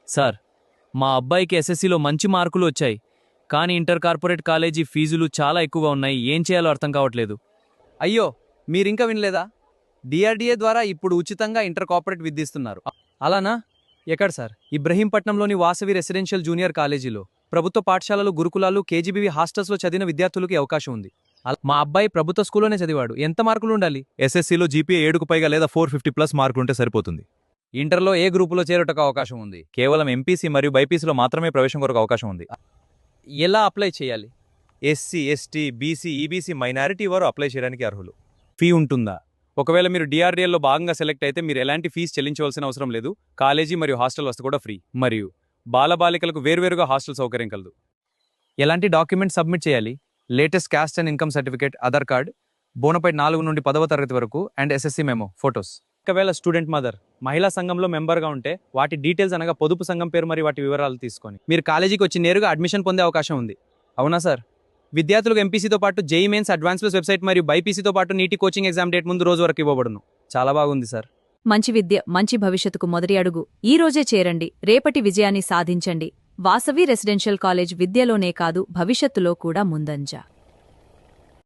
Sir, మా అబ్బాయికి ఎస్ఎస్సిలో మంచి మార్కులు వచ్చాయి, కానీ ఇంటర్ కార్పొరేట్ కాలేజీ ఫీజులు చాలా ఎక్కువగా ఉన్నాయి. ఏం చేయాలో అర్థం కావట్లేదు. అయ్యో, మీరింకా వినలేదా? డిఆర్డీఏ ద్వారా ఇప్పుడు ఉచితంగా ఇంటర్ కార్పొరేట్ విద్య ఇస్తున్నారు. అలానా? ఎక్కడ సార్? ఇబ్రహీంపట్నంలోని వాసవి రెసిడెన్షియల్ జూనియర్ కాలేజీలో ప్రభుత్వ పాఠశాలలు, గురుకులాలు, కేజీబీవీ హాస్టల్స్లో చదివిన విద్యార్థులకి అవకాశం ఉంది. మా అబ్బాయి ప్రభుత్వ స్కూల్లోనే చదివాడు. ఎంత మార్కులు ఉండాలి? ఎస్ఎస్సీలో జీపీఏ 7కు పైగా లేదా 450+ మార్కులుంటే సరిపోతుంది. ఇంటర్లో ఏ గ్రూపులో చేరుటకు అవకాశం ఉంది? కేవలం ఎంపీసీ మరియు బైపీసీలో మాత్రమే ప్రవేశం కొరకు అవకాశం ఉంది. ఎలా అప్లై చేయాలి? SC, ST, BC, EBC, minority వారు అప్లై చేయడానికి అర్హులు. ఫీ ఉంటుందా? ఒకవేళ మీరు డిఆర్డీఏలో భాగంగా సెలెక్ట్ అయితే మీరు ఎలాంటి ఫీజు చెల్లించవలసిన అవసరం లేదు. కాలేజీ మరియు హాస్టల్ వసతి కూడా ఫ్రీ. మరియు బాలబాలికలకు వేర్వేరుగా హాస్టల్ సౌకర్యం కలదు. ఎలాంటి డాక్యుమెంట్ సబ్మిట్ చేయాలి? Latest caste and income certificate, Aadhaar card, bonafide 4 నుండి 10వ తరగతి వరకు అండ్ ఎస్ఎస్సీ మెమో, ఫొటోస్. ఒకవేళ స్టూడెంట్ మదర్ మహిళా సంఘంలో మెంబర్గా ఉంటే వాటి డీటెయిల్స్ అనగా పొదుపు సంఘం పేరు మరియు వాటి వివరాలు తీసుకొని మీరు కాలేజీకి వచ్చి నేరుగా అడ్మిషన్ పొందే అవకాశం ఉంది. అవునా సార్? విద్యార్థులకు ఎంపీసీతో పాటు JEE mains, advance plus website మరియు బైపీసీతో పాటు నీటి కోచింగ్ ఎగ్జామ్ డేట్ ముందు రోజు వరకు ఇవ్వబడును. చాలా బాగుంది సార్. మంచి విద్య, మంచి భవిష్యత్తుకు మొదటి అడుగు ఈ రోజే చేరండి. రేపటి విజయాన్ని సాధించండి. వాసవి రెసిడెన్షియల్ కాలేజ్ విద్యలోనే కాదు, భవిష్యత్తులో కూడా ముందంజ.